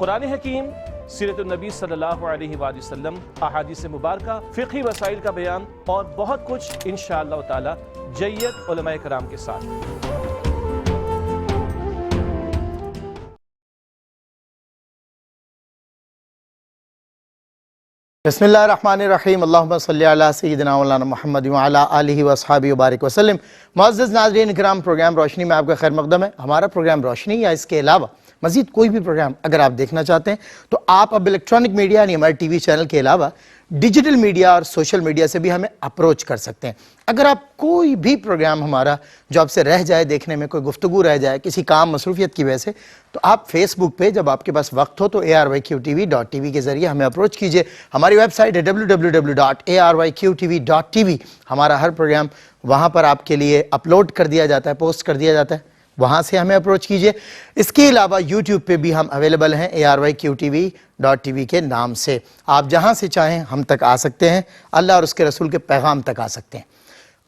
قرآن حکیم، سیرت النبی صلی اللہ علیہ وآلہ وسلم، احادیث مبارکہ، فقہی مسائل کا بیان اور بہت کچھ انشاءاللہ تعالی جید علماء کرام کے ساتھ۔ بسم اللہ الرحمن الرحیم، اللہم صلی علی سیدنا مولانا محمد وعلی آلہ واصحابہ وبارک وسلم۔ معزز ناظرین کرام، پروگرام روشنی میں آپ کا خیر مقدم ہے۔ ہمارا پروگرام روشنی یا اس کے علاوہ مزید کوئی بھی پروگرام اگر آپ دیکھنا چاہتے ہیں تو آپ اب الیکٹرانک میڈیا یعنی ہمارے ٹی وی چینل کے علاوہ ڈیجیٹل میڈیا اور سوشل میڈیا سے بھی ہمیں اپروچ کر سکتے ہیں۔ اگر آپ کوئی بھی پروگرام ہمارا جو آپ سے رہ جائے دیکھنے میں، کوئی گفتگو رہ جائے کسی کام مصروفیت کی وجہ سے، تو آپ فیس بک پہ جب آپ کے پاس وقت ہو تو ARYQTV.tv کے ذریعے ہمیں اپروچ کیجئے۔ ہماری ویب سائٹ ہے www.ARYQTV.tv۔ ہمارا ہر پروگرام وہاں پر آپ کے لیے اپلوڈ کر دیا جاتا ہے، پوسٹ کر دیا جاتا ہے، وہاں سے ہمیں اپروچ کیجئے۔ اس کے علاوہ یوٹیوب پہ بھی ہم اویلیبل ہیں ARYQTV.tv کے نام سے۔ آپ جہاں سے چاہیں ہم تک آ سکتے ہیں، اللہ اور اس کے رسول کے پیغام تک آ سکتے ہیں۔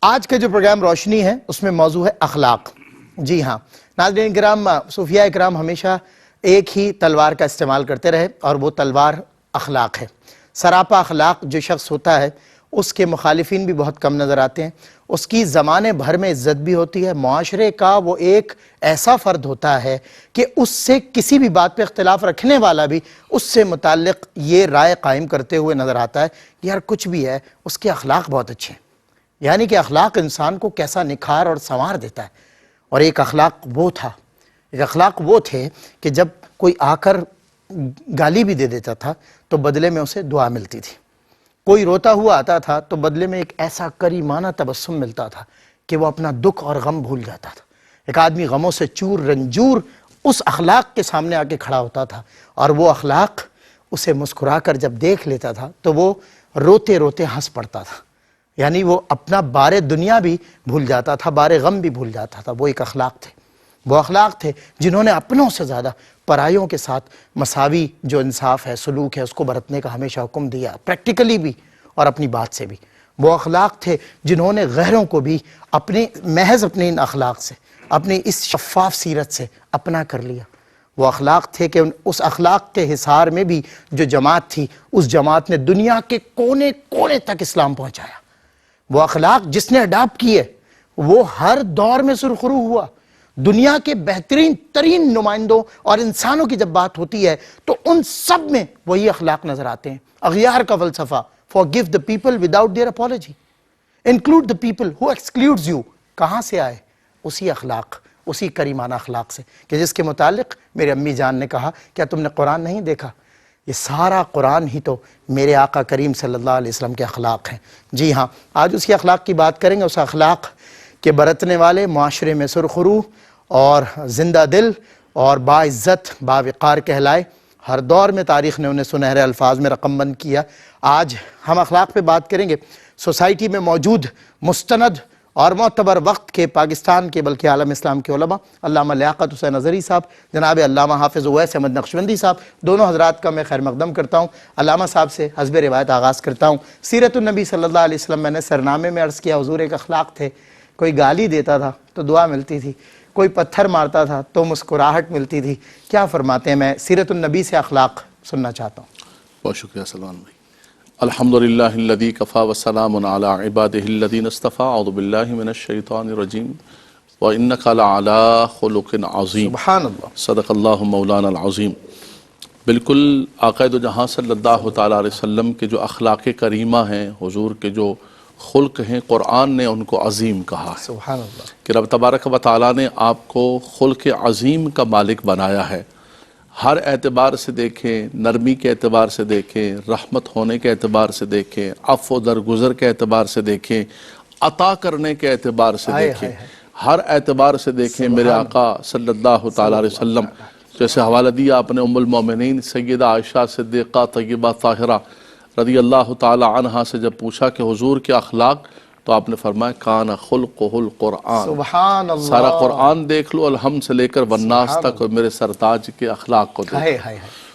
آج کا جو پروگرام روشنی ہے اس میں موضوع ہے اخلاق۔ جی ہاں ناظرین کرام، صوفیاء کرام ہمیشہ ایک ہی تلوار کا استعمال کرتے رہے اور وہ تلوار اخلاق ہے۔ سراپا اخلاق جو شخص ہوتا ہے اس کے مخالفین بھی بہت کم نظر آتے ہیں، اس کی زمانے بھر میں عزت بھی ہوتی ہے، معاشرے کا وہ ایک ایسا فرد ہوتا ہے کہ اس سے کسی بھی بات پہ اختلاف رکھنے والا بھی اس سے متعلق یہ رائے قائم کرتے ہوئے نظر آتا ہے کہ یار کچھ بھی ہے اس کے اخلاق بہت اچھے ہیں۔ یعنی کہ اخلاق انسان کو کیسا نکھار اور سنوار دیتا ہے۔ اور ایک اخلاق وہ تھے کہ جب کوئی آ کر گالی بھی دے دیتا تھا تو بدلے میں اسے دعا ملتی تھی۔ کوئی روتا ہوا آتا تھا تو بدلے میں ایک ایسا کریمانہ تبسم ملتا تھا کہ وہ اپنا دکھ اور غم بھول جاتا تھا۔ ایک آدمی غموں سے چور رنجور اس اخلاق کے سامنے آ کے کھڑا ہوتا تھا اور وہ اخلاق اسے مسکرا کر جب دیکھ لیتا تھا تو وہ روتے روتے ہنس پڑتا تھا۔ یعنی وہ اپنا بار دنیا بھی بھول جاتا تھا، بار غم بھی بھول جاتا تھا۔ وہ ایک اخلاق تھے، وہ اخلاق تھے جنہوں نے اپنوں سے زیادہ پرائیوں کے ساتھ مساوی جو انصاف ہے، سلوک ہے، اس کو برتنے کا ہمیشہ حکم دیا، پریکٹیکلی بھی اور اپنی بات سے بھی۔ وہ اخلاق تھے جنہوں نے غیروں کو بھی محض اپنے ان اخلاق سے، اپنی اس شفاف سیرت سے اپنا کر لیا۔ وہ اخلاق تھے کہ اس اخلاق کے حصار میں بھی جو جماعت تھی، اس جماعت نے دنیا کے کونے کونے تک اسلام پہنچایا۔ وہ اخلاق جس نے اڈاپٹ کیے وہ ہر دور میں سرخرو ہوا۔ دنیا کے بہترین ترین نمائندوں اور انسانوں کی جب بات ہوتی ہے تو ان سب میں وہی اخلاق نظر آتے ہیں۔ اغیار کا فلسفہ forgive the people without their apology, include the people who excludes you، کہاں سے آئے؟ اسی اخلاق، اسی کریمانہ اخلاق سے کہ جس کے متعلق میرے امی جان نے کہا کیا تم نے قرآن نہیں دیکھا؟ یہ سارا قرآن ہی تو میرے آقا کریم صلی اللہ علیہ وسلم کے اخلاق ہیں۔ جی ہاں آج اسی اخلاق کی بات کریں گے، اس اخلاق کے برتنے والے، معاشرے میں سرخرو اور زندہ دل اور باعزت باوقار کہلائے۔ ہر دور میں تاریخ نے انہیں سنہرے الفاظ میں رقم بند کیا۔ آج ہم اخلاق پہ بات کریں گے۔ سوسائٹی میں موجود مستند اور معتبر وقت کے پاکستان کے بلکہ عالم اسلام کے علماء، علامہ لیاقت حسین اظہری صاحب، جناب علامہ حافظ اویس احمد نقشبندی صاحب، دونوں حضرات کا میں خیر مقدم کرتا ہوں۔ علامہ صاحب سے حسب روایت آغاز کرتا ہوں۔ سیرت النبی صلی اللہ علیہ وسلم میں نے سرنامے میں عرض کیا حضور ایک اخلاق تھے، کوئی گالی دیتا تھا تو دعا ملتی تھی، کوئی پتھر مارتا تھا تو مسکراہٹ ملتی تھی۔ کیا فرماتے ہیں؟ میں سیرت النبی سے اخلاق سننا چاہتا ہوں۔ بہت شکریہ سلمان بھائی۔ الحمدللہ الذی کفا وسلام علی عبادہ الذین اصطفیٰ، اعوذ باللہ من الشیطان الرجیم، وانک لعلی خلق عظیم، سبحان اللہ، صدق اللہ مولانا العظیم۔ بالکل آقا دو جہاں صلی اللہ تعالیٰ علیہ وسلم کے جو اخلاق کریمہ ہیں، حضور کے جو خلق ہیں، قرآن نے ان کو عظیم کہا ہے سبحان اللہ، کہ رب تبارک و تعالیٰ نے آپ کو خلق عظیم کا مالک بنایا ہے۔ ہر اعتبار سے دیکھیں، نرمی کے اعتبار سے دیکھیں، رحمت ہونے کے اعتبار سے دیکھیں، عفو درگزر کے اعتبار سے دیکھیں، عطا کرنے کے اعتبار سے دیکھیں، ہر اعتبار سے دیکھیں میرے آقا صلی اللہ تعالیٰ علیہ وسلم۔ جیسے حوالہ دیا آپ نے ام المومنین سیدہ عائشہ صدیقہ طیبہ طاہرہ رضی اللہ تعالیٰ عنہا سے جب پوچھا کہ حضور کے اخلاق، تو آپ نے فرمایا کان خلقہ القرآن۔ سبحان اللہ، سارا قرآن دیکھ لو، الحمد سے لے کر والناس تک، اور میرے سرتاج کے اخلاق کو دیکھ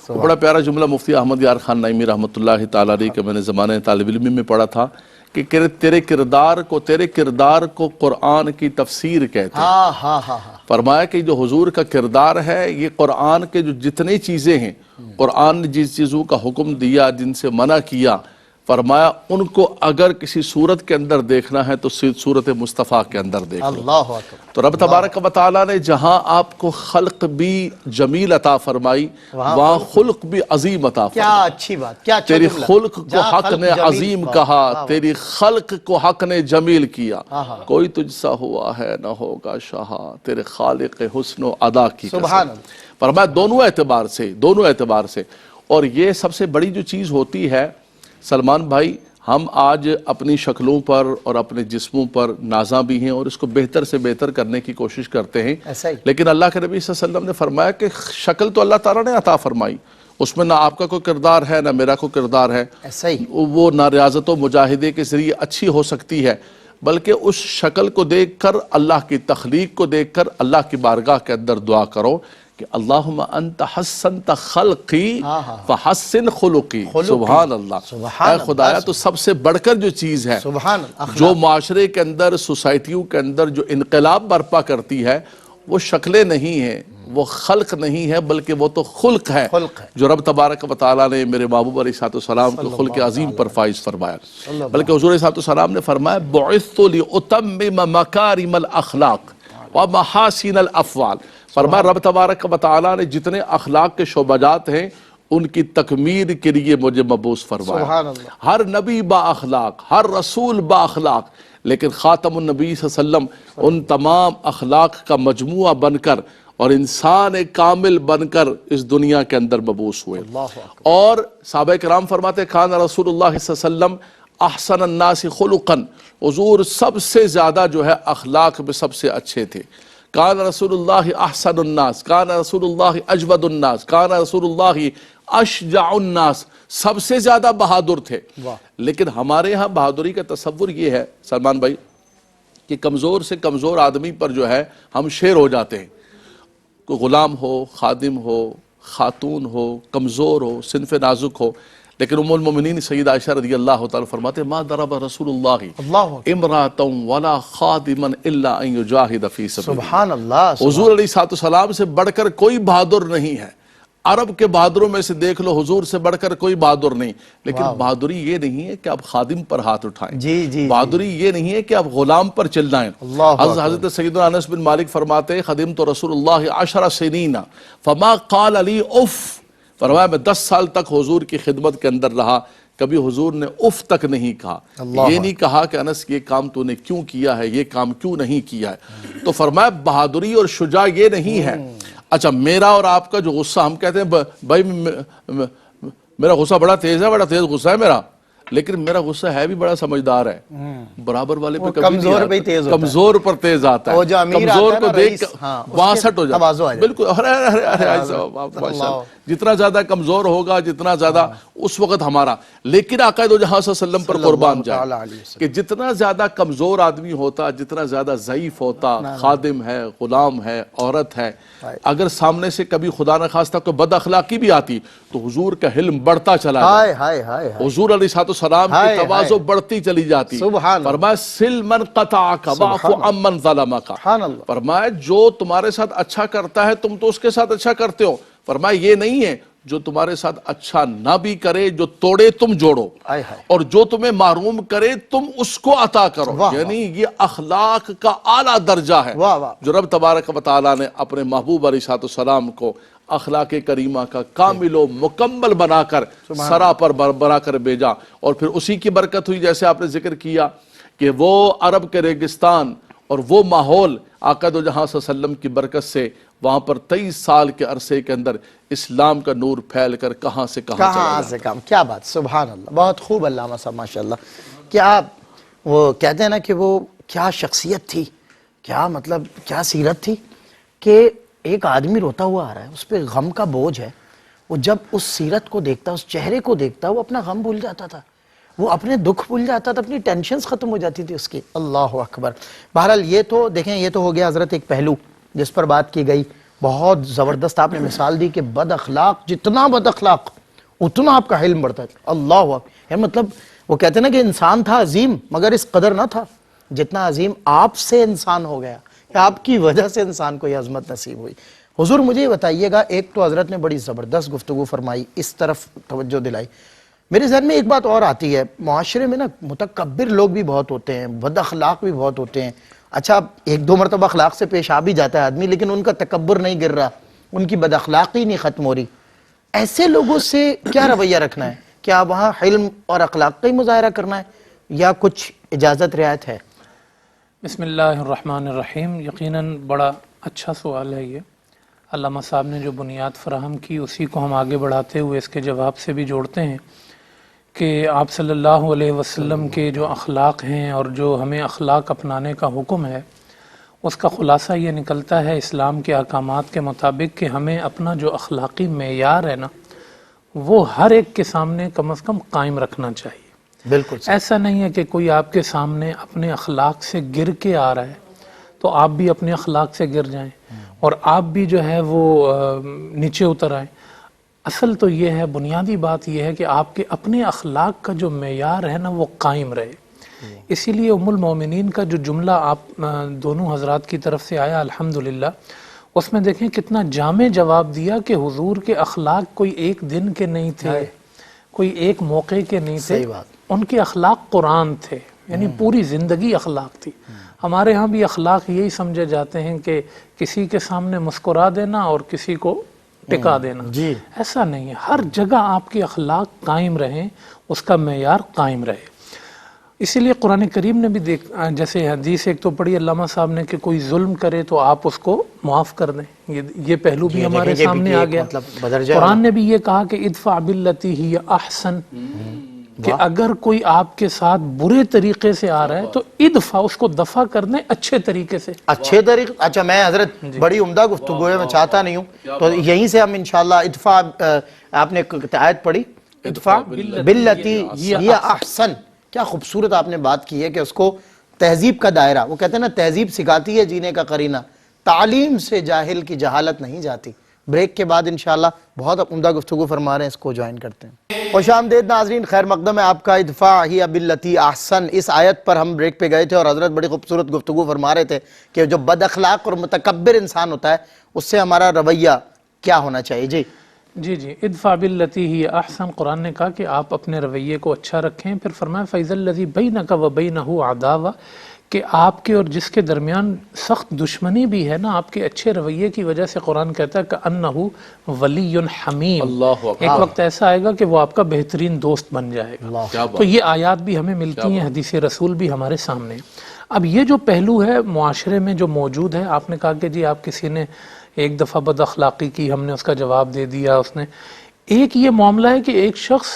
لو۔ بڑا پیارا جملہ مفتی احمد یار خان نعیمی رحمۃ اللہ تعالیٰ علیہ کہ میں نے زمانے طالب علمی میں پڑھا تھا کہ تیرے کردار کو قرآن کی تفسیر کہتے ہیں۔ ہاں ہاں ہاں ہاں، فرمایا کہ جو حضور کا کردار ہے یہ قرآن کے جو جتنی چیزیں ہیں، قرآن نے جس چیزوں کا حکم دیا، جن سے منع کیا، فرمایا ان کو اگر کسی صورت کے اندر دیکھنا ہے تو صورت مصطفیٰ کے اندر دیکھ لو۔ اللہ اکبر۔ تو رب تبارک و تعالیٰ نے جہاں آپ کو خلق بھی جمیل عطا فرمائی، وہاں خلق بھی عظیم عطا کیا فرمائی۔ اچھی بات، کیا اچھا تیری جملہ۔ خلق کو جہاں حق خلق نے جمیل، عظیم واہ، کہا، واہ، واہ۔ تیری خلق کو حق نے جمیل کیا، کوئی تجھ سا ہوا ہے نہ ہوگا شاہا، تیرے خالق حسن و ادا کی قسم۔ سبحان اللہ۔ فرمایا دونوں اعتبار سے، اور یہ سب سے بڑی جو چیز ہوتی ہے سلمان بھائی، ہم آج اپنی شکلوں پر اور اپنے جسموں پر نازاں بھی ہیں اور اس کو بہتر سے بہتر کرنے کی کوشش کرتے ہیں، ایسا ہی۔ لیکن اللہ کے نبی صلی اللہ علیہ وسلم نے فرمایا کہ شکل تو اللہ تعالیٰ نے عطا فرمائی، اس میں نہ آپ کا کوئی کردار ہے نہ میرا کوئی کردار ہے، ایسا ہی۔ وہ نہ ریاضت و مجاہدے کے ذریعے اچھی ہو سکتی ہے، بلکہ اس شکل کو دیکھ کر، اللہ کی تخلیق کو دیکھ کر اللہ کی بارگاہ کے اندر دعا کرو کہ اللہم انت حسنت خلقی فحسن خلقی۔ سبحان اللہ، اے خدایا تو سب سے بڑھ کر جو چیز ہے سبحان اللہ، جو معاشرے کے اندر، سوسائٹیوں کے اندر جو انقلاب برپا کرتی ہے، وہ شکلیں نہیں ہیں، وہ خلق نہیں ہے، بلکہ وہ تو خلق ہے جو رب تبارک و تعالیٰ نے میرے محبوب علیہ السلام کو خلق عظیم پر فائز فرمایا۔ بلکہ حضور علیہ السلام نے فرمایا بعثت لأتمم مکارم الاخلاق ومحاسن الافعال۔ فرمایا رب تبارک و تعالیٰ نے جتنے اخلاق کے شعبات ہیں ان کی تکمیل کے لیے مجھے مبعوث فرمایا۔ سبحان اللہ۔ ہر نبی با اخلاق، ہر رسول با اخلاق، لیکن خاتم النبی صلی اللہ علیہ وسلم ان تمام اخلاق کا مجموعہ بن کر اور انسان کامل بن کر اس دنیا کے اندر مبعوث ہوئے۔ اور صحابہ کرام فرماتے کان رسول اللہ صلی اللہ علیہ وسلم احسن الناس خلقا، حضور سب سے زیادہ جو ہے اخلاق میں سب سے اچھے تھے۔ کان رسول اللہ احسن الناس، کان رسول اللہ اجود الناس، کان رسول اللہ اشجع الناس، سب سے زیادہ بہادر تھے۔ لیکن ہمارے ہاں بہادری کا تصور یہ ہے سلمان بھائی کہ کمزور سے کمزور آدمی پر جو ہے ہم شیر ہو جاتے ہیں، کوئی غلام ہو، خادم ہو، خاتون ہو، کمزور ہو، صنف نازک ہو، لیکن ام المومنین سیدہ عائشہ رضی اللہ تعالیٰ فرماتے ما ضرب رسول اللہ امرأة ولا خادما الا ان یجاہد فی سبیل اللہ۔ سبحان اللہ۔ حضور علیہ السلام سے بڑھ کر کوئی بہادر نہیں ہے، عرب کے بہادروں میں سے دیکھ لو، حضور سے بڑھ کر کوئی بہادر نہیں، لیکن بہادری یہ نہیں ہے کہ آپ خادم پر ہاتھ اٹھائیں، جی، بہادری یہ نہیں ہے کہ آپ غلام پر چلائیں۔ حضرت سیدنا انس بن مالک فرماتے ہیں خدمت رسول اللہ 10 سنین فما قال لی اف، فرمایا میں 10 سال تک حضور کی خدمت کے اندر رہا، کبھی حضور نے اف تک نہیں کہا، یہ نہیں کہا کہ انس یہ کام تو نے کیوں کیا ہے، یہ کام کیوں نہیں کیا ہے۔ تو فرمایا بہادری اور شجاع یہ نہیں ہے۔ اچھا میرا اور آپ کا جو غصہ، ہم کہتے ہیں بھائی میرا غصہ بڑا تیز ہے، بڑا تیز غصہ ہے میرا، لیکن میرا غصہ ہے بھی بڑا سمجھدار ہے، برابر والے پہ کبھی نہیں آتا، کمزور پر تیز آتا ہے، کمزور کو دیکھ وہاں سٹ ہو جاتا ہے، بالکل جتنا زیادہ کمزور ہوگا جتنا زیادہ اس وقت ہمارا۔ لیکن آقا دو جہاں صلی اللہ علیہ وسلم پر قربان جائے کہ جتنا زیادہ کمزور آدمی ہوتا، جتنا زیادہ ضعیف ہوتا، خادم ہے، غلام ہے، عورت ہے، اگر سامنے سے کبھی خدا نخواستہ کوئی بد اخلاقی بھی آتی تو حضور کا حلم بڑھتا چلا جاتا، حضور علیہ السلام کی تواضع بڑھتی چلی جاتی۔ فرمایا سل من قطعک واعف عمن ظلمک، فرمایا جو تمہارے ساتھ اچھا کرتا ہے تم تو اس کے ساتھ اچھا کرتے ہو، فرمایا یہ نہیں ہے جو تمہارے ساتھ اچھا نہ بھی کرے، جو توڑے تم جوڑو، اور جو تمہیں محروم کرے تم اس کو عطا کرو، یعنی یہ اخلاق کا اعلیٰ درجہ ہے جو رب تبارک و تعالیٰ نے اپنے محبوب علیہ السلام کو اخلاق کریمہ کا کامل و مکمل بنا کر سرا پر بنا کر بھیجا۔ اور پھر اسی کی برکت ہوئی، جیسے آپ نے ذکر کیا کہ وہ عرب کے ریگستان اور وہ ماحول آقا دو جہاں صلی اللہ علیہ وسلم کی برکت سے وہاں پر 23 سال کے عرصے کے اندر اسلام کا نور پھیل کر کہاں سے کہاں چلا گیا۔ کیا بات، سبحان اللہ، بہت خوب علامہ صاحب ماشاءاللہ۔ کیا وہ کہتے ہیں نا کہ وہ کیا شخصیت تھی، کیا مطلب کیا سیرت تھی کہ ایک آدمی روتا ہوا آ رہا ہے، اس پہ غم کا بوجھ ہے، وہ جب اس سیرت کو دیکھتا، اس چہرے کو دیکھتا، وہ اپنا غم بھول جاتا تھا، وہ اپنے دکھ بھول جاتا تھا، اپنی ٹینشنز ختم ہو جاتی تھی اس کی۔ اللہ اکبر۔ بہرحال یہ تو دیکھیں، یہ تو ہو گیا حضرت ایک پہلو جس پر بات کی گئی، بہت زبردست آپ نے مثال دی کہ بد اخلاق جتنا بد اخلاق اتنا آپ کا علم بڑھتا ہے۔ اللہ اکبر، مطلب وہ کہتے ہیں نا کہ انسان تھا عظیم مگر اس قدر نہ تھا جتنا عظیم آپ سے انسان ہو گیا، کہ آپ کی وجہ سے انسان کو یہ عظمت نصیب ہوئی۔ حضور مجھے یہ بتائیے گا، ایک تو حضرت نے بڑی زبردست گفتگو فرمائی، اس طرف توجہ دلائی، میرے ذہن میں ایک بات اور آتی ہے، معاشرے میں نا متکبر لوگ بھی بہت ہوتے ہیں، بد اخلاق بھی بہت ہوتے ہیں۔ اچھا ایک دو مرتبہ اخلاق سے پیش آ بھی جاتا ہے آدمی، لیکن ان کا تکبر نہیں گر رہا، ان کی بد اخلاقی نہیں ختم ہو رہی۔ ایسے لوگوں سے کیا رویہ رکھنا ہے؟ کیا وہاں حلم اور اخلاق کا ہی مظاہرہ کرنا ہے یا کچھ اجازت رعایت ہے؟ بسم اللہ الرحمن الرحیم۔ یقیناً بڑا اچھا سوال ہے یہ، علامہ صاحب نے جو بنیاد فراہم کی اسی کو ہم آگے بڑھاتے ہوئے اس کے جواب سے بھی جوڑتے ہیں کہ آپ صلی اللہ علیہ وسلم کے جو اخلاق ہیں اور جو ہمیں اخلاق اپنانے کا حکم ہے، اس کا خلاصہ یہ نکلتا ہے اسلام کے احکامات کے مطابق کہ ہمیں اپنا جو اخلاقی معیار ہے نا وہ ہر ایک کے سامنے کم از کم قائم رکھنا چاہیے۔ بالکل ایسا نہیں ہے کہ کوئی آپ کے سامنے اپنے اخلاق سے گر کے آ رہا ہے تو آپ بھی اپنے اخلاق سے گر جائیں اور آپ بھی جو ہے وہ نیچے اتر آئیں۔ اصل تو یہ ہے، بنیادی بات یہ ہے کہ آپ کے اپنے اخلاق کا جو معیار ہے نا وہ قائم رہے۔ اسی لیے ام المومنین کا جو جملہ آپ دونوں حضرات کی طرف سے آیا الحمدللہ، اس میں دیکھیں کتنا جامع جواب دیا کہ حضور کے اخلاق کوئی ایک دن کے نہیں تھے، کوئی ایک موقع کے نہیں تھے، ان کے اخلاق قرآن تھے، یعنی پوری زندگی اخلاق تھی۔ ہمارے ہاں بھی اخلاق یہی سمجھے جاتے ہیں کہ کسی کے سامنے مسکرا دینا اور کسی کو ٹکا دینا، ایسا نہیں ہے۔ ہر جگہ آپ کے اخلاق قائم رہیں، اس کا معیار قائم رہے۔ اسی لیے قرآن کریم نے بھی جیسے حدیث ایک تو پڑھی علامہ صاحب نے کہ کوئی ظلم کرے تو آپ اس کو معاف کر دیں، یہ پہلو بھی ہمارے سامنے آ گیا۔ قرآن نے بھی یہ کہا کہ ادفع باللتی ہی احسن، کہ اگر کوئی آپ کے ساتھ برے طریقے سے آ رہا ہے تو ادفع، اس کو دفع کر دیں اچھے طریقے سے۔ اچھے طریقے، اچھا میں حضرت بڑی عمدہ گفتگو ہے، میں چاہتا نہیں ہوں تو یہیں سے ہم انشاءاللہ ادفع، آپ نے آیت پڑھی ادفع باللتی ہی احسن، کیا خوبصورت آپ نے بات کی ہے کہ اس کو تہذیب کا دائرہ، وہ کہتے ہیں نا تہذیب سکھاتی ہے جینے کا قرینہ، تعلیم سے جاہل کی جہالت نہیں جاتی۔ بریک کے بعد انشاءاللہ بہت عمدہ گفتگو فرما رہے ہیں، اس کو جوائن کرتے ہیں۔ خوش آمدید ناظرین، خیر مقدم ہے آپ کا۔ ادفع ہی باللتی احسن، اس آیت پر ہم بریک پہ گئے تھے اور حضرت بڑی خوبصورت گفتگو فرما رہے تھے کہ جو بد اخلاق اور متکبر انسان ہوتا ہے اس سے ہمارا رویہ کیا ہونا چاہیے۔ جی ادفع باللتی ہی احسن، قرآن نے کہا کہ آپ اپنے رویے کو اچھا رکھیں، پھر فرمایا فَإِذَا الَّذِي بَيْنَكَ وَبَيْنَهُ عَدَاوَةٌ، کہ آپ کے اور جس کے درمیان سخت دشمنی بھی ہے نا، آپ کے اچھے رویے کی وجہ سے قرآن کہتا ہے كَأَنَّهُ وَلِيٌّ حَمِيمٌ، ایک وقت ایسا آئے گا کہ وہ آپ کا بہترین دوست بن جائے گا۔ تو یہ آیات بھی ہمیں ملتی ہیں، حدیث رسول بھی ہمارے سامنے۔ اب یہ جو پہلو ہے معاشرے میں جو موجود ہے، آپ نے کہا کہ جی آپ کسی نے ایک دفعہ بد اخلاقی کی، ہم نے اس کا جواب دے دیا، اس نے ایک یہ معاملہ ہے کہ ایک شخص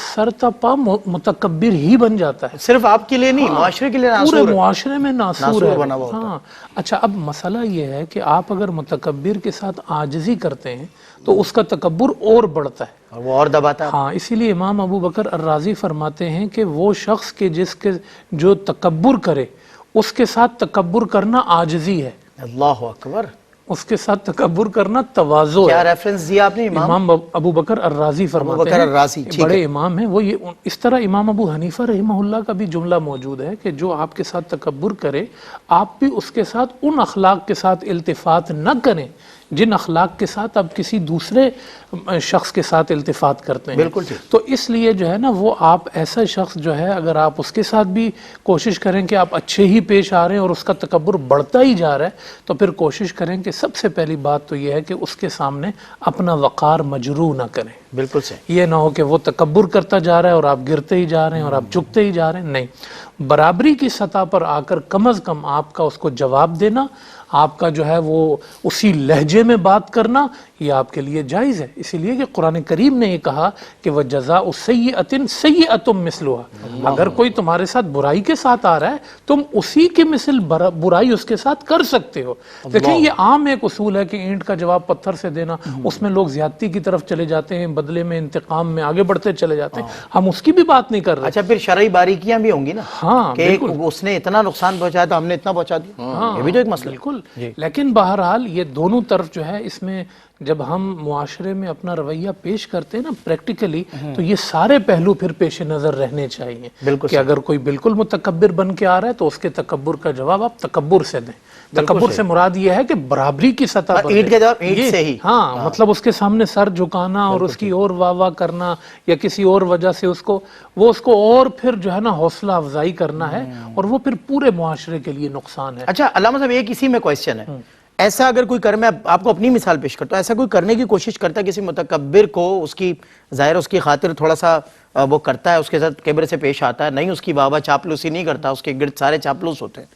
سرتپا متکبر ہی بن جاتا ہے، صرف آپ کے لیے نہیں، معاشرے کے لیے پورے معاشرے میں ناسور ہے۔ ہاں اچھا، اب مسئلہ یہ ہے کہ آپ اگر متکبر کے ساتھ عاجزی کرتے ہیں تو اس کا تکبر اور بڑھتا ہے اور وہ اور دباتا ہے۔ ہاں، اسی لیے امام ابو بکر الرازی فرماتے ہیں کہ وہ شخص کے جس کے جو تکبر کرے اس کے ساتھ تکبر کرنا عاجزی ہے، اللہ اکبر، اس کے ساتھ تکبر کرنا تواضع ہے۔ کیا ریفرنس دیا آپ نے؟ امام ابو بکر الرازی فرماتے ہیں، بڑے امام ہیں وہ۔ یہ اس طرح امام ابو حنیفہ رحمہ اللہ کا بھی جملہ موجود ہے کہ جو آپ کے ساتھ تکبر کرے آپ بھی اس کے ساتھ ان اخلاق کے ساتھ التفات نہ کریں جن اخلاق کے ساتھ آپ کسی دوسرے شخص کے ساتھ التفات کرتے ہیں۔ بالکل تو اس لیے جو ہے نا وہ آپ ایسا شخص جو ہے اگر آپ اس کے ساتھ بھی کوشش کریں کہ آپ اچھے ہی پیش آ رہے ہیں اور اس کا تکبر بڑھتا ہی جا رہا ہے تو پھر کوشش کریں کہ سب سے پہلی بات تو یہ ہے کہ اس کے سامنے اپنا وقار مجروح نہ کریں۔ بالکل صحیح، یہ نہ ہو کہ وہ تکبر کرتا جا رہا ہے اور آپ گرتے ہی جا رہے ہیں اور آپ جھکتے ہی جا رہے ہیں، نہیں، برابری کی سطح پر آ کر کم از کم آپ کا اس کو جواب دینا، آپ کا جو ہے وہ اسی لہجے میں بات کرنا، یہ آپ کے لیے جائز ہے۔ اسی لیے کہ قرآن کریم نے یہ کہا کہ وَجَزَاءُ سَيِّئَةٍ سَيِّئَةٌ مِثْلُهَا، اگر کوئی تمہارے ساتھ برائی کے ساتھ آ رہا ہے تم اسی کے مثل برائی اس کے ساتھ کر سکتے ہو۔ دیکھیں یہ عام ایک اصول ہے کہ اینٹ کا جواب پتھر سے دینا، اس میں لوگ زیادتی کی طرف چلے جاتے ہیں، بدلے میں انتقام میں آگے بڑھتے چلے جاتے ہیں، ہم اس کی بھی بات نہیں کر رہے۔ اچھا پھر شرعی باریکیاں بھی ہوں گی نا، ہاں کہ اس نے اتنا نقصان پہنچایا تو ہم نے اتنا پہنچا دیا، یہ بھی تو ایک مسئلہ ہے۔ بالکل، لیکن بہرحال یہ دونوں طرف جو ہے اس میں جب ہم معاشرے میں اپنا رویہ پیش کرتے ہیں نا پریکٹیکلی، تو یہ سارے پہلو پھر پیش نظر رہنے چاہیے کہ اگر کوئی بالکل متکبر بن کے آ رہا ہے تو اس کے تکبر کا جواب آپ تکبر سے دیں. تکبر سے مراد یہ ہے کہ برابری کی سطح پر اینٹ کا جواب اینٹ سے ہی. ہاں مطلب اس کے سامنے سر جھکانا اور اس کی اور واہ واہ کرنا یا کسی اور وجہ سے اس کو اور پھر جو ہے نا حوصلہ افزائی کرنا ہے، اور وہ پھر پورے معاشرے کے لیے نقصان ہے. اچھا علامہ صاحب ایک اسی میں کویسچن ہے، ایسا اگر کوئی میں آپ کو اپنی مثال پیش کرتا ہوں، ایسا کوئی کرنے کی کوشش کرتا ہے کسی متکبر کو، اس کی ظاہر اس کی خاطر تھوڑا سا وہ کرتا ہے، اس کے ساتھ کبر سے پیش آتا ہے، نہیں اس کی واہ واہ چاپلوسی نہیں کرتا، اس کے گرد سارے چاپلوس ہوتے ہیں،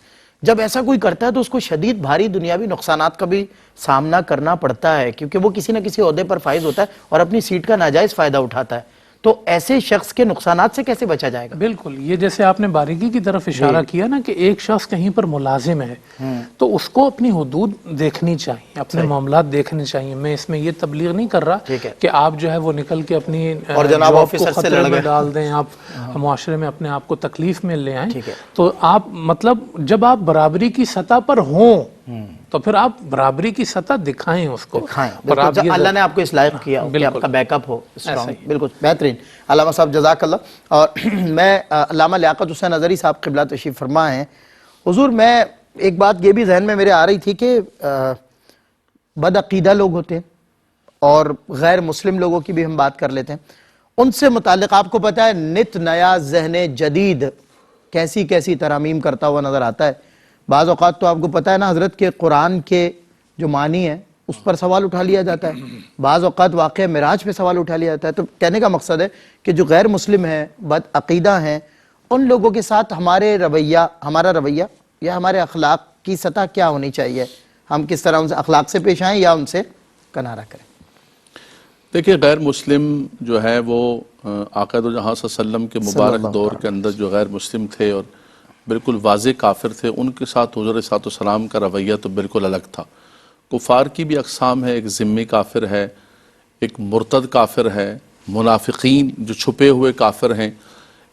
جب ایسا کوئی کرتا ہے تو اس کو شدید بھاری دنیاوی نقصانات کا بھی سامنا کرنا پڑتا ہے، کیونکہ وہ کسی نہ کسی عہدے پر فائز ہوتا ہے اور اپنی سیٹ کا ناجائز فائدہ اٹھاتا ہے. تو ایسے شخص کے نقصانات سے کیسے بچا جائے گا؟ بالکل، یہ جیسے آپ نے باریکی کی طرف اشارہ کیا نا کہ ایک شخص کہیں پر ملازم ہے تو اس کو اپنی حدود دیکھنی چاہیے، اپنے معاملات دیکھنے چاہیے. میں اس میں یہ تبلیغ نہیں کر رہا کہ آپ جو ہے وہ نکل کے اپنی اور جناب جاب آفیسر کو سے خطرے میں ڈال دیں، آپ معاشرے میں اپنے آپ کو تکلیف میں لے آئیں. تو آپ مطلب جب آپ برابری کی سطح پر ہوں تو پھر آپ برابری کی سطح دکھائیں اس کو. اللہ نے آپ کو اس لائق کیا کہ آپ کا بیک اپ ہو اسٹرانگ. بالکل بہترین علامہ صاحب، جزاک اللہ. اور میں علامہ لیاقت حسین اظہری صاحب قبلہ تشریف فرما ہیں. حضور میں ایک بات یہ بھی ذہن میں میرے آ رہی تھی کہ بد عقیدہ لوگ ہوتے ہیں اور غیر مسلم لوگوں کی بھی ہم بات کر لیتے ہیں. ان سے متعلق آپ کو پتہ ہے نت نیا ذہن جدید کیسی کیسی ترامیم کرتا ہوا نظر آتا ہے. بعض اوقات تو آپ کو پتہ ہے نا حضرت کے قرآن کے جو معنی ہیں اس پر سوال اٹھا لیا جاتا ہے، بعض اوقات واقعہ معراج پہ سوال اٹھا لیا جاتا ہے. تو کہنے کا مقصد ہے کہ جو غیر مسلم ہیں، بد عقیدہ ہیں، ان لوگوں کے ساتھ ہمارا رویہ یا ہمارے اخلاق کی سطح کیا ہونی چاہیے؟ ہم کس طرح ان سے اخلاق سے پیش آئیں یا ان سے کنارہ کریں؟ دیکھیں، غیر مسلم جو ہے وہ آقا دو جہاں صلی اللہ علیہ وسلم کے مبارک دور کے اندر جو غیر مسلم تھے اور بالکل واضح کافر تھے، ان کے ساتھ حضور صلی اللہ علیہ وسلم کا رویہ تو بالکل الگ تھا. کفار کی بھی اقسام ہے، ایک ذمی کافر ہے، ایک مرتد کافر ہے، منافقین جو چھپے ہوئے کافر ہیں،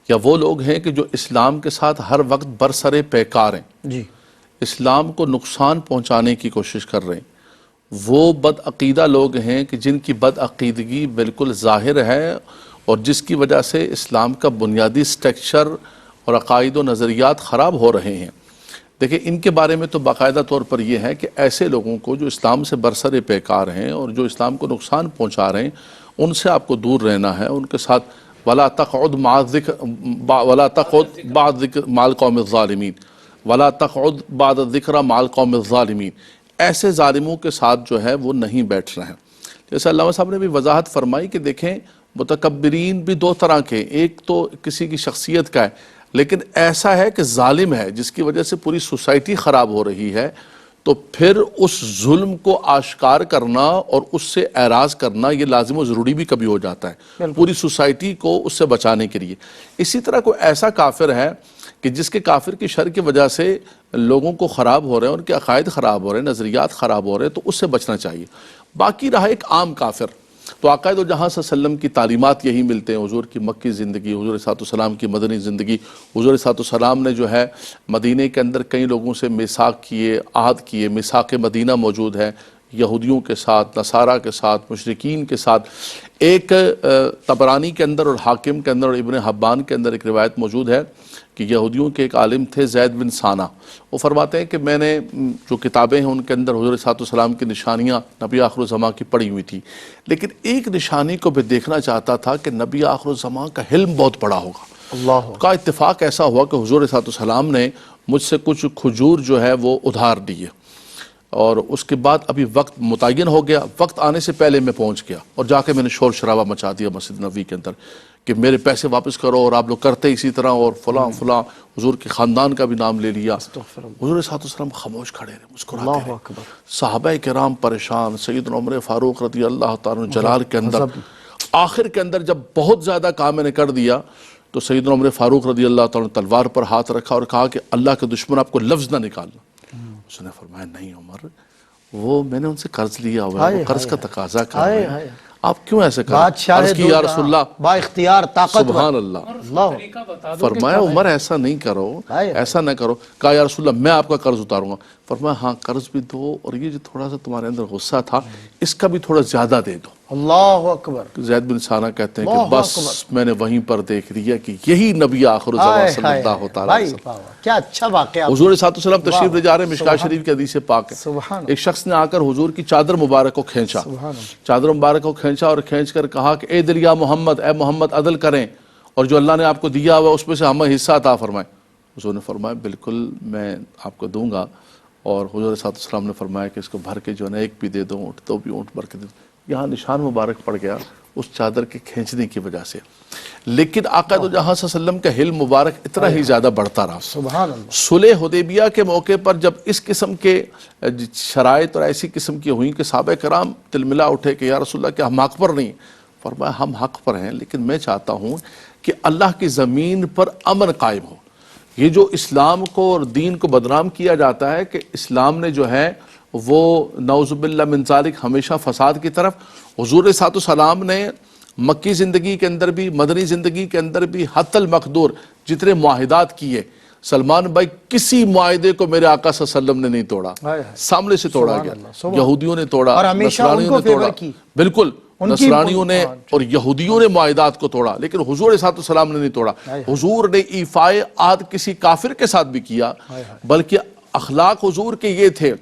یا وہ لوگ ہیں کہ جو اسلام کے ساتھ ہر وقت برسر پیکار ہیں، اسلام کو نقصان پہنچانے کی کوشش کر رہے ہیں. وہ بد عقیدہ لوگ ہیں کہ جن کی بد عقیدگی بالکل ظاہر ہے اور جس کی وجہ سے اسلام کا بنیادی سٹرکچر اور عقائد و نظریات خراب ہو رہے ہیں. دیکھیں، ان کے بارے میں تو باقاعدہ طور پر یہ ہے کہ ایسے لوگوں کو جو اسلام سے برسر پیکار ہیں اور جو اسلام کو نقصان پہنچا رہے ہیں، ان سے آپ کو دور رہنا ہے. ان کے ساتھ وَلَا تَقْعُدْ بَعْدَ ذِكْرِ مَعَ الْقَوْمِ الظَّالِمِينَ وَلَا تَقْعُدْ بَعْدَ الذِّكْرِ مَعَ الْقَوْمِ الظَّالِمِينَ. ایسے ظالموں کے ساتھ جو ہے وہ نہیں بیٹھ رہے ہیں. جیسے علامہ صاحب نے بھی وضاحت فرمائی کہ دیکھیں، متکبرین بھی دو طرح کے، ایک تو کسی کی شخصیت کا ہے، لیکن ایسا ہے کہ ظالم ہے جس کی وجہ سے پوری سوسائٹی خراب ہو رہی ہے. تو پھر اس ظلم کو آشکار کرنا اور اس سے اعراض کرنا یہ لازم و ضروری بھی کبھی ہو جاتا ہے پوری سوسائٹی کو اس سے بچانے کے لیے. اسی طرح کوئی ایسا کافر ہے کہ جس کے کافر کی شر کی وجہ سے لوگوں کو خراب ہو رہے ہیں، ان کے عقائد خراب ہو رہے ہیں، نظریات خراب ہو رہے ہیں، تو اس سے بچنا چاہیے. باقی رہا ایک عام کافر، تو آقا دو جہاں صلی اللہ علیہ وسلم کی تعلیمات یہی ملتے ہیں. حضور کی مکی زندگی، حضور صلی اللہ علیہ وسلم کی مدنی زندگی، حضور صلی اللہ علیہ وسلم نے جو ہے مدینہ کے اندر کئی لوگوں سے میثاق کیے، عہد کیے. میثاق مدینہ موجود ہے، یہودیوں کے ساتھ، نصارہ کے ساتھ، مشرکین کے ساتھ. ایک طبرانی کے اندر اور حاکم کے اندر اور ابن حبان کے اندر ایک روایت موجود ہے کہ یہودیوں کے ایک عالم تھے زید بن ثانہ. وہ فرماتے ہیں کہ میں نے جو کتابیں ہیں ان کے اندر حضور صلی اللہ علیہ وسلم کی نشانیاں نبی آخر الزمان کی پڑھی ہوئی تھی، لیکن ایک نشانی کو بھی دیکھنا چاہتا تھا کہ نبی آخر الزمان کا حلم بہت بڑا ہوگا. اللہ کا اتفاق ایسا ہوا کہ حضور صلی اللہ علیہ وسلم نے مجھ سے کچھ کھجور جو ہے وہ ادھار دیے، اور اس کے بعد ابھی وقت متعین ہو گیا، وقت آنے سے پہلے میں پہنچ گیا اور جا کے میں نے شور شرابہ مچا دیا مسجد نبوی کے اندر کہ میرے پیسے واپس کرو، اور آپ لوگ کرتے اسی طرح، اور فلاں فلاں حضور کے خاندان کا بھی نام لے لیا. حضور صلی اللہ علیہ وسلم خاموش کھڑے رہے، مسکراتے رہے. صحابہ کرام پریشان، سیدنا عمر فاروق رضی اللہ تعالیٰ عنہ جلال کے اندر آخر کے اندر جب بہت زیادہ کام میں نے کر دیا تو سیدنا عمر فاروق رضی اللہ تعالیٰ عنہ تلوار پر ہاتھ رکھا اور کہا کہ اللہ کے دشمن آپ کو لفظ نہ نکالنا. اس نے فرمایا نہیں عمر، وہ میں نے ان سے قرض لیا ہوا ہے، وہ قرض کا تقاضا کر رہے ہیں، آپ کیوں ایسے کریں؟ بادشاہ عرض کی یا رسول اللہ، با اختیار طاقتور، سبحان اللہ، اللہ، فرمایا عمر ایسا نہیں کرو، ایسا نہ کرو. کہا یا رسول اللہ میں آپ کا قرض اتاروں گا. فرمایا ہاں قرض بھی دو، اور یہ جو تھوڑا سا تمہارے اندر غصہ تھا اس کا بھی تھوڑا زیادہ دے دو. اللہ اکبر. زید بن ثانہ کہتے ہیں کہ بس میں نے وہیں پر دیکھ لیا کہ یہی نبی آخر الزمان صلی اللہ تعالیٰ علیہ وسلم. کیا اچھا واقعہ. حضور صلی اللہ علیہ وسلم تشریف لے جا رہے ہیں، مشکاہ شریف کی حدیث پاک ہے. ایک شخص نے آ کر حضور کی چادر مبارک کو کھینچا، چادر مبارک کو کھینچا اور کھینچ کر کہا کہ اے دل یا محمد، اے محمد عدل کریں اور جو اللہ نے آپ کو دیا ہوا اس میں سے ہمیں حصہ عطا فرمائیں. حضور نے فرمایا بالکل میں آپ کو دوں گا. اور حضور صلی اللہ علیہ وسلم نے فرمایا کہ اس کو بھر کے جو ہے نا ایک بھی دے دو، اونٹ دو بھی اونٹ بھر کے دے دو. یہاں نشان مبارک پڑ گیا اس چادر کے کھینچنے کی وجہ سے. لیکن آقا دو جہاں صلی اللہ علیہ وسلم کا حلم مبارک اتنا ہی زیادہ بڑھتا رہا. سبحان اللہ. صلح حدیبیہ کے موقع پر جب اس قسم کے شرائط اور ایسی قسم کی ہوئیں کہ صحابہ کرام تلملا اٹھے کہ یا رسول اللہ کیا ہم حق پر نہیں؟ فرمایا ہم حق پر ہیں، لیکن میں چاہتا ہوں کہ اللہ کی زمین پر امن قائم ہو. یہ جو اسلام کو اور دین کو بدنام کیا جاتا ہے کہ اسلام نے جو ہے وہ نعوذ باللہ من ذالک ہمیشہ فساد کی طرف. حضور صلی اللہ علیہ وسلم نے مکی زندگی کے اندر بھی مدنی زندگی کے اندر بھی حتی المقدور جتنے معاہدات کیے، سلمان بھائی کسی معاہدے کو میرے آقا صلی اللہ علیہ وسلم نے نہیں توڑا. سامنے سے توڑا گیا، یہودیوں نے توڑا، اور ہمیشہ ان کو فیور کی. بالکل نصرانیوں نے اور یہودیوں نے معاہدات کو توڑا، لیکن حضور صلی اللہ علیہ وسلم نے نہیں توڑا. حضور نے ایفائے عہد کسی کافر کے ساتھ بھی کیا، بلکہ اخلاق حضور کے یہ تھے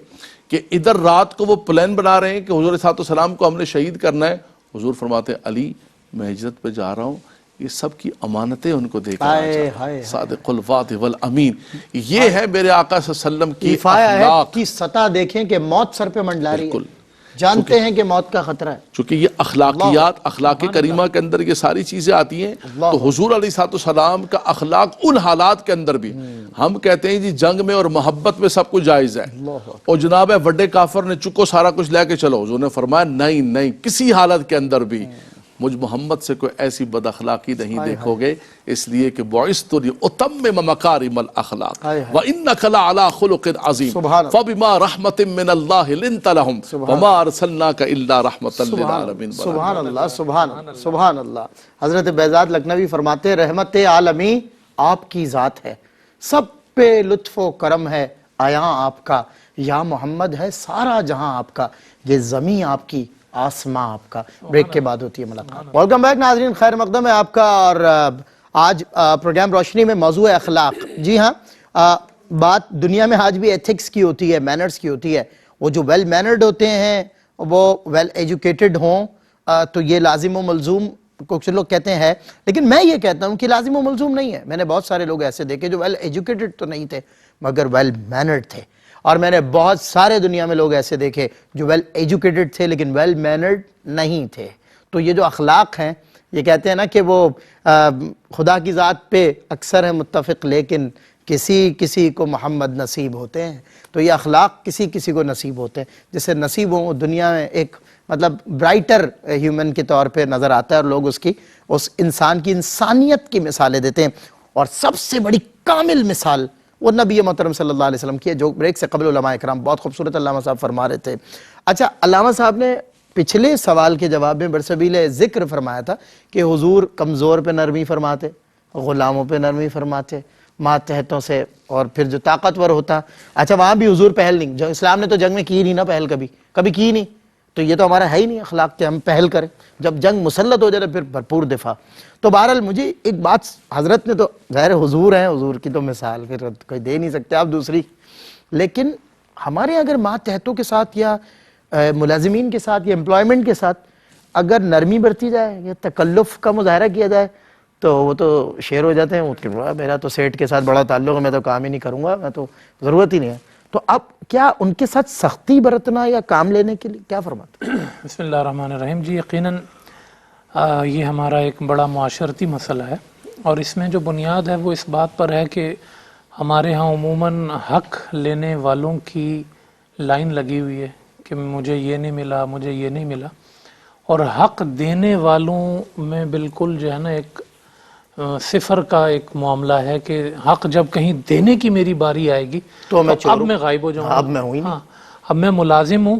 کہ ادھر رات کو وہ پلان بنا رہے ہیں کہ حضور صلی اللہ علیہ وسلم کو ہم نے شہید کرنا ہے. حضور فرماتے ہیں علی میں ہجرت پہ جا رہا ہوں، یہ سب کی امانتیں ان کو دے کر صادق الوعد والامین. یہ ہے میرے آقا صلی اللہ علیہ وسلم کی اخلاق کی سطح. دیکھیں کہ موت سر پہ منڈلا رہی ہے، جانتے ہیں کہ موت کا خطرہ ہے. چونکہ یہ اخلاقیات اخلاق کریمہ کے اندر یہ ساری چیزیں آتی ہیں. تو حضور علیہ السلام کا اخلاق ان حالات کے اندر بھی، ہم کہتے ہیں جی جنگ میں اور محبت میں سب کچھ جائز ہے، اور جناب وڈے کافر نے چکو سارا کچھ لے کے چلو. حضور نے فرمایا نہیں نہیں، کسی حالت کے اندر بھی مجھ محمد سے کوئی ایسی بد اخلاقی نہیں دیکھو گے، اس لیے کہ بعثت لأتمم مکارم الاخلاق وانک لعلی خلق عظیم فبما رحمت من اللہ لنت لهم وما ارسلناک الا رحمتا للعالمین. سبحان اللہ، سبحان اللہ، سبحان اللہ. حضرت بیضاد لکھنوی فرماتے ہیں رحمت عالمی آپ کی ذات ہے، سب پہ لطف و کرم ہے آیاں آپ کا، یا محمد ہے سارا جہاں آپ کا، یہ زمین آپ کی آسماں آپ کا. بریک کے بعد ہوتی ہے ملاقات. ویلکم بیک ناظرین، خیر مقدم ہے آپ کا. اور آج پروگرام روشنی میں موضوع اخلاق. جی ہاں، بات دنیا میں آج بھی ایتھکس کی ہوتی ہے، مینرز کی ہوتی ہے. وہ جو ویل مینرڈ ہوتے ہیں وہ ویل ایجوکیٹڈ ہوں تو یہ لازم و ملزوم کچھ لوگ کہتے ہیں، لیکن میں یہ کہتا ہوں کہ لازم و ملزوم نہیں ہے. میں نے بہت سارے لوگ ایسے دیکھے جو ویل ایجوکیٹڈ تو نہیں تھے مگر ویل مینرڈ تھے، اور میں نے بہت سارے دنیا میں لوگ ایسے دیکھے جو ویل ایجوکیٹڈ تھے لیکن ویل مینرڈ نہیں تھے. تو یہ جو اخلاق ہیں، یہ کہتے ہیں نا کہ وہ خدا کی ذات پہ اکثر ہے متفق لیکن کسی کو محمد نصیب ہوتے ہیں. تو یہ اخلاق کسی کو نصیب ہوتے ہیں، جسے نصیب ہوں دنیا میں ایک مطلب برائٹر ہیومن کے طور پہ نظر آتا ہے، اور لوگ اس انسان کی انسانیت کی مثالیں دیتے ہیں. اور سب سے بڑی کامل مثال وہ نبی محترم صلی اللہ علیہ وسلم کی ہے، جو بریک سے قبل علماء اکرام بہت خوبصورت علامہ صاحب فرما رہے تھے. اچھا، علامہ صاحب نے پچھلے سوال کے جواب میں برسبیل ذکر فرمایا تھا کہ حضور کمزور پہ نرمی فرماتے، غلاموں پہ نرمی فرماتے، ماتحتوں سے، اور پھر جو طاقتور ہوتا. اچھا، وہاں بھی حضور پہل نہیں، جو اسلام نے تو جنگ میں کی نہیں نا پہل، کبھی کی نہیں. تو یہ تو ہمارا ہے ہی نہیں اخلاق کہ ہم پہل کریں. جب جنگ مسلط ہو جائے پھر بھرپور دفاع. تو بہرحال مجھے ایک بات، حضرت نے تو ظاہر حضور ہیں، حضور کی تو مثال پھر کوئی دے نہیں سکتے آپ دوسری، لیکن ہمارے اگر ماتحتوں کے ساتھ یا ملازمین کے ساتھ یا امپلائمنٹ کے ساتھ اگر نرمی برتی جائے یا تکلف کا مظاہرہ کیا جائے تو وہ تو شیر ہو جاتے ہیں. وہ کہ میرا تو سیٹ کے ساتھ بڑا تعلق ہے، میں تو کام ہی نہیں کروں گا، میں تو ضرورت ہی نہیں ہے. تو اب کیا ان کے ساتھ سختی برتنا یا کام لینے کے لیے کیا فرماتے ہیں؟ بسم اللہ الرحمن الرحیم. جی یقیناً یہ ہمارا ایک بڑا معاشرتی مسئلہ ہے، اور اس میں جو بنیاد ہے وہ اس بات پر ہے کہ ہمارے ہاں عموماً حق لینے والوں کی لائن لگی ہوئی ہے کہ مجھے یہ نہیں ملا، مجھے یہ نہیں ملا، اور حق دینے والوں میں بالکل جو ہے نا ایک صفر کا ایک معاملہ ہے کہ حق جب کہیں دینے کی میری باری آئے گی تو اب میں غائب ہو جاؤں گا. اب میں ہوئی نہیں. ہاں، اب میں ملازم ہوں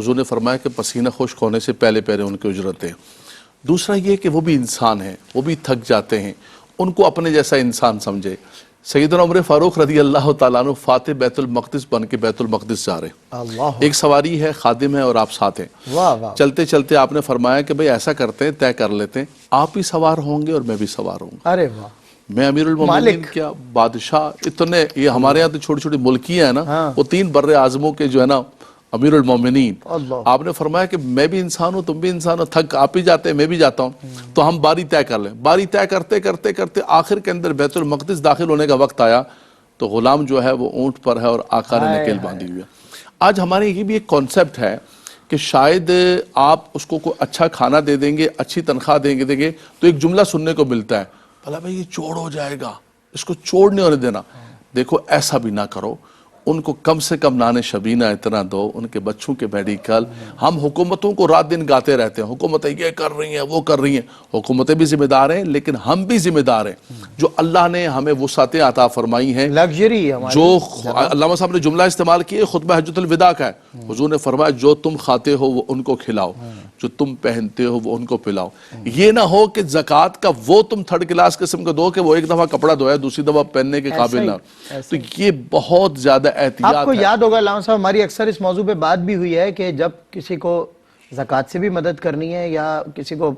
حضور نے فرمایا کہ پسینہ خشک ہونے سے پہلے پہلے ان کی اجرت دیں۔ دوسرا یہ کہ وہ بھی انسان ہیں، وہ بھی تھک جاتے ہیں، ان کو اپنے جیسا انسان سمجھے۔ سیدنا عمر فاروق رضی اللہ تعالیٰ عنہ فاتح بیت المقدس بن کے بیت المقدس جا رہے ہیں، اللہ، ایک سواری ہے، خادم ہے اور آپ ساتھ ہیں۔ واہ واہ، چلتے چلتے آپ نے فرمایا کہ بھئی ایسا کرتے ہیں، طے کر لیتے ہیں، آپ بھی سوار ہوں گے اور میں بھی سوار ہوں گا۔ ارے واہ، میں امیر المومنین کیا بادشاہ، اتنے یہ ہمارے یہاں تو چھوٹی چھوٹی ملکیاں ہیں نا، وہ 3 بر اعظموں کے جو ہے نا امیر المومنین، اللہ، آپ نے فرمایا کہ میں بھی انسان ہوں، تم بھی انسان ہو، تھک آپ ہی جاتے ہیں، میں بھی جاتا ہوں، تو ہم باری طے کر لیں۔ باری طے کرتے کرتے کرتے آخر کے اندر بیت المقدس داخل ہونے کا وقت آیا تو غلام جو ہے وہ اونٹ پر ہے اور آقا نے نکیل باندھی ہوئی ہے۔ آج ہمارے یہ بھی ایک کانسیپٹ ہے کہ شاید آپ اس کو کوئی اچھا کھانا دے دیں گے، اچھی تنخواہ دیں گے تو ایک جملہ سننے کو ملتا ہے، بھلا بھائی یہ چوڑ ہو جائے گا، اس کو چوڑ نہیں ہونے دینا۔ دیکھو ایسا بھی نہ کرو، ان کو کم سے کم نان شبینہ اتنا دو، ان کے بچوں کے میڈیکل۔ ہم حکومتوں کو رات دن گاتے رہتے ہیں، حکومتیں یہ کر رہی ہیں، وہ کر رہی ہیں، حکومتیں بھی ذمہ دار ہیں، لیکن ہم بھی ذمہ دار ہیں۔ جو اللہ نے ہمیں وسعتیں عطا فرمائی ہیں، لگژری ہے ہماری، جو علامہ صاحب نے جملہ استعمال کیے خطبہ حجۃ الوداع کا ہے، حضور نے فرمایا جو تم کھاتے ہو وہ ان کو کھلاؤ، جو تم پہنتے ہو وہ ان کو پلاؤ۔ یہ نہ ہو کہ زکوٰۃ کا وہ تم 3rd کلاس قسم کا دو کہ وہ ایک دفعہ کپڑا دھویا دوسری دفعہ پہننے کے قابل نہ۔ تو یہ بہت زیادہ احتیاط ہے۔ آپ کو یاد ہوگا علامہ صاحب، ہماری اکثر اس موضوع پہ بات بھی ہوئی ہے کہ جب کسی کو زکوٰۃ سے بھی مدد کرنی ہے یا کسی کو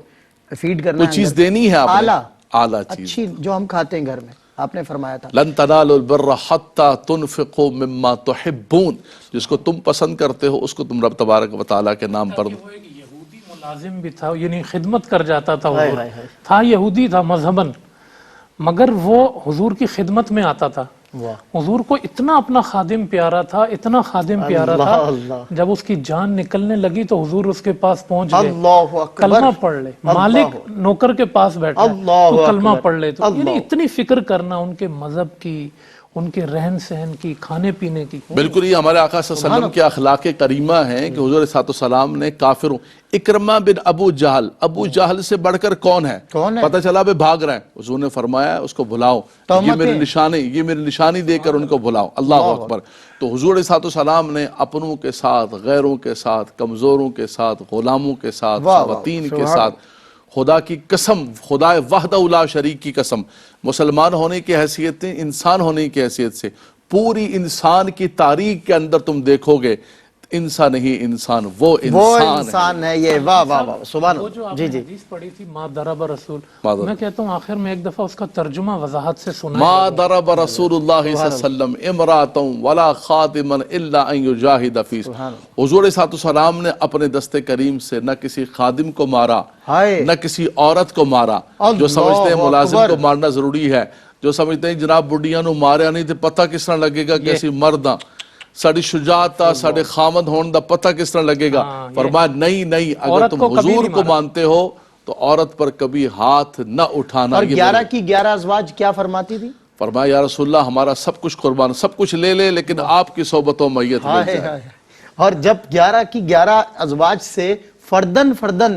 فیڈ کرنا ہے، کوئی چیز دینی ہے آپ نے، اعلیٰ چیز اچھی جو ہم کھاتے ہیں گھر میں، آپ نے فرمایا تھا لن تنالوا البر حتی تنفقوا مما تحبون، جس کو تم پسند کرتے ہو اس کو تم رب تبارک و تعالیٰ کے نام پر دو۔ وہ ایک یہودی ملازم بھی تھا، یعنی خدمت کر جاتا تھا، حضور تھا یہودی تھا مذہباً، مگر وہ حضور کی خدمت میں آتا تھا۔ حضور کو اتنا اپنا خادم پیارا تھا، اتنا خادم پیارا تھا، جب اس کی جان نکلنے لگی تو حضور اس کے پاس پہنچ گئے، اللہ اکبر، کلمہ پڑھ لے، مالک نوکر کے پاس بیٹھا تو کلمہ پڑھ لے، تو یعنی اتنی فکر کرنا ان کے مذہب کی، ان کے رہن سہن کی، کھانے پینے کی۔ بالکل یہ ہمارے آقا صلی اللہ علیہ وسلم کے اخلاق کریمہ ہیں کہ حضور صلی اللہ علیہ وسلم نے کافروں، اکرمہ بن ابو جہل سے بڑھ کر کون ہے پتہ چلا بے بھاگ رہے ہیں، حضور نے فرمایا اس کو بھلاؤ، یہ میری نشانی دے کر ان کو بھلاؤ۔ اللہ اکبر۔ تو حضور صلی اللہ علیہ وسلم نے اپنوں کے ساتھ، غیروں کے ساتھ، کمزوروں کے ساتھ، غلاموں کے ساتھ، خواتین کے ساتھ، خدا کی قسم، خدا وحدہ لا شریک کی قسم، مسلمان ہونے کی حیثیت سے، انسان ہونے کی حیثیت سے پوری انسان کی تاریخ کے اندر تم دیکھو گے انسان نہیں انسان، وہ انسان ہے۔ یہ واہ واہ واہ، سبحان وہ جو آپ نے حدیث پڑھی تھی ما ضرب رسول، میں کہتا ہوں آخر میں ایک دفعہ اس کا ترجمہ وضاحت سے سنا، ما ضرب رسول اللہ صلی اللہ علیہ وسلم امرأۃ ولا خادما الا ان یجاہد فی سبیل اللہ۔ حضور صلی اللہ علیہ وسلم نے اپنے دست کریم سے نہ کسی خادم کو مارا، نہ کسی عورت کو مارا۔ جو سمجھتے ہیں ملازم کو مارنا ضروری ہے، جو سمجھتے ہیں جناب بڈیاں نو ماریا نہیں تو پتہ کس طرح لگے گا کہ اسی مرد ہاں، ساڑی شجاعت تا ساڑے خامد ہون دا پتہ کس طرح لگے گا۔ فرمایا نہیں، اگر تم حضور کو مانتے ہو تو عورت پر کبھی ہاتھ نہ اٹھانا۔ اور 11 کی 11 ازواج کیا فرماتی تھی؟ فرمایا یا رسول اللہ ہمارا سب کچھ قربان، سب کچھ لے لے لیکن آپ کی صحبت و میت مل جائے۔ اور جب 11 کی 11 ازواج سے فردن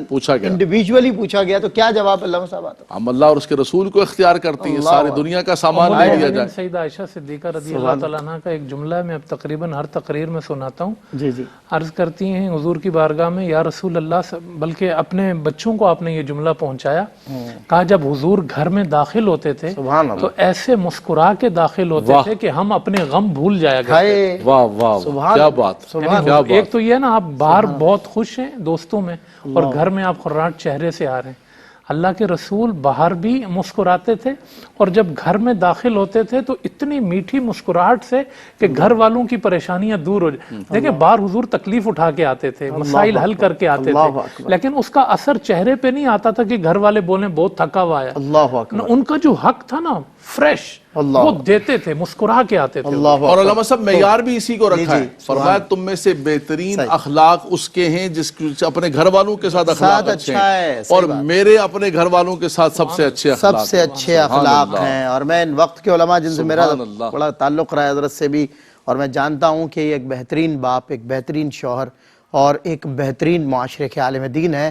پوچھا گیا، انڈیویجولی پوچھا گیا تو کیا جواب علامہ صاحب آتا؟ ہم اللہ اور اس کے رسول کو اختیار کرتی ہیں، ساری دنیا کا سامان لے لیا جائے۔ سیدہ عائشہ صدیقہ رضی اللہ تعالیٰ عنہ کا ایک جملہ ہے، میں اب تقریباً ہر تقریر میں سناتا ہوں۔ جی عرض کرتی ہیں حضور کی بارگاہ میں، یا رسول اللہ، بلکہ اپنے بچوں کو آپ نے یہ جملہ پہنچایا، کہا جب حضور گھر میں داخل ہوتے تھے تو ایسے مسکرا کے داخل ہوتے تھے کہ ہم اپنے غم بھول جایا کرتے۔ واہ واہ، کیا بات۔ ایک تو یہ نا آپ باہر بہت خوش ہیں دوستوں میں اور گھر میں آپ خراٹ چہرے سے آ رہے ہیں، اللہ کے رسول باہر بھی مسکراتے تھے اور جب گھر میں داخل ہوتے تھے تو اتنی میٹھی مسکراہٹ سے کہ گھر والوں کی پریشانیاں دور ہو جائیں۔ دیکھیں باہر حضور تکلیف اٹھا کے آتے تھے، مسائل حل کر کے آتے تھے، لیکن اس کا اثر چہرے پہ نہیں آتا تھا کہ گھر والے بولیں بہت تھکا ہوا ہے۔ ان کا جو حق تھا نا فریش، وہ دیتے تھے، مسکرا کے آتے تھے۔ اور علامہ صاحب معیار بھی اسی کو رکھا ہے، فرمایا تم میں سے بہترین اخلاق اس کے ہیں جس اپنے گھر والوں کے ساتھ اخلاق اچھے ہیں، اور میرے اپنے گھر والوں کے ساتھ سب سے اچھے اخلاق ہیں۔ اور میں ان وقت کے علماء جن سے میرا بڑا تعلق رہا ہے حضرت سے بھی، اور میں جانتا ہوں کہ یہ ایک بہترین باپ، ایک بہترین شوہر اور ایک بہترین معاشرے کے عالم دین ہے۔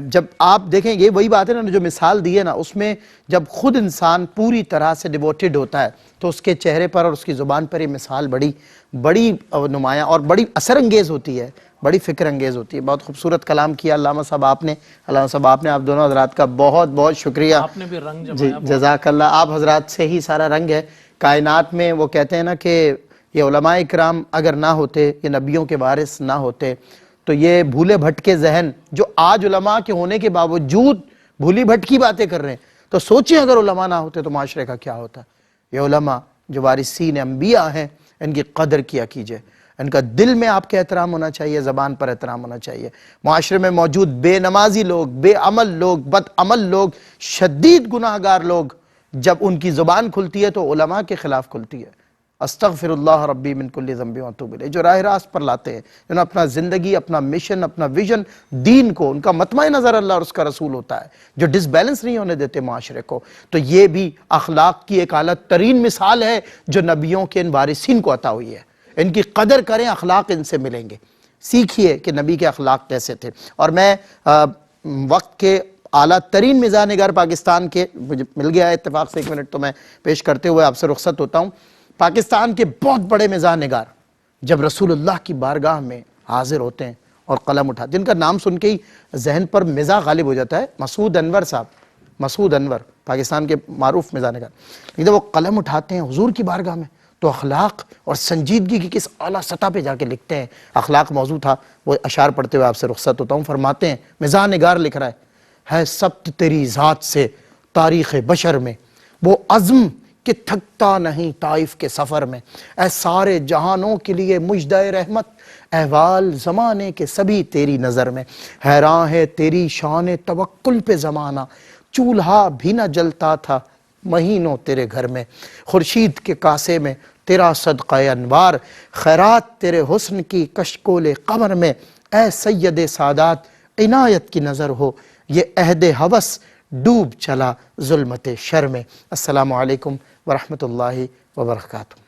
جب آپ دیکھیں یہ وہی بات ہے نا جو مثال دی ہے نا، اس میں جب خود انسان پوری طرح سے ڈیووٹڈ ہوتا ہے تو اس کے چہرے پر اور اس کی زبان پر یہ مثال بڑی نمایاں اور بڑی اثر انگیز ہوتی ہے۔ بڑی فکر انگیز ہوتی ہے. بہت خوبصورت کلام کیا علامہ صاحب آپ نے. آپ دونوں حضرات کا بہت بہت شکریہ. آپ نے بھی رنگ جی جمایا. جزاک اللہ. آپ حضرات سے ہی سارا رنگ ہے کائنات میں. وہ کہتے ہیں نا کہ یہ علماء اکرام اگر نہ ہوتے، یہ نبیوں کے وارث نہ ہوتے، تو یہ بھولے بھٹکے ذہن جو آج علماء کے ہونے کے باوجود بھولی بھٹکی باتیں کر رہے ہیں، تو سوچیں اگر علماء نہ ہوتے تو معاشرے کا کیا ہوتا. یہ علماء جو وارثین انبیاء ہیں، ان کی قدر کیا کیجئے. ان کا دل میں آپ کے احترام ہونا چاہیے، زبان پر احترام ہونا چاہیے. معاشرے میں موجود بے نمازی لوگ، بے عمل لوگ، بد عمل لوگ، شدید گناہگار لوگ، جب ان کی زبان کھلتی ہے تو علماء کے خلاف کھلتی ہے. استغفر اللہ ربی من کل ذنب واتوب الیہ. جو راہ راست پر لاتے ہیں، جنہوں نے اپنا زندگی، اپنا مشن، اپنا ویژن دین کو، ان کا مطمع نظر اللہ اور اس کا رسول ہوتا ہے، جو ڈس بیلنس نہیں ہونے دیتے معاشرے کو، تو یہ بھی اخلاق کی ایک اعلیٰ ترین مثال ہے جو نبیوں کے ان وارثین کو عطا ہوئی ہے. ان کی قدر کریں، اخلاق ان سے ملیں گے. سیکھیے کہ نبی کے اخلاق کیسے تھے. اور میں وقت کے اعلیٰ ترین مزاح نگار پاکستان کے، مجھے مل گیا ہے اتفاق سے 1 منٹ تو میں پیش کرتے ہوئے آپ سے رخصت ہوتا ہوں. پاکستان کے بہت بڑے مزاح نگار جب رسول اللہ کی بارگاہ میں حاضر ہوتے ہیں اور قلم اٹھاتے ہیں، جن کا نام سن کے ہی ذہن پر مزاح غالب ہو جاتا ہے، مسعود انور صاحب. مسعود انور پاکستان کے معروف مزاح نگار. لیکن جب وہ قلم اٹھاتے ہیں حضور کی بارگاہ میں تو اخلاق اور سنجیدگی کی کس اعلیٰ سطح پہ جا کے لکھتے ہیں. اخلاق موضوع تھا، وہ اشعار پڑھتے ہوئے آپ سے رخصت ہوتا ہوں. فرماتے ہیں، مزاح نگار لکھ رہا ہے سبت تیری ذات سے تاریخ بشر میں، وہ عزم کہ تھکتا نہیں طائف کے سفر میں. اے سارے جہانوں کے لیے مجدہ رحمت، احوال زمانے کے سبھی تیری نظر میں. حیران ہے تیری شان توکل پہ زمانہ، چولہا بھی نہ جلتا تھا مہینوں تیرے گھر میں. خورشید کے کاسے میں تیرا صدقہ انوار، خیرات تیرے حسن کی کشکول قمر میں. اے سید سادات عنایت کی نظر ہو، یہ عہد ہوس ڈوب چلا ظلمت شر میں. السلام علیکم ورحمۃ اللہ وبرکاتہ.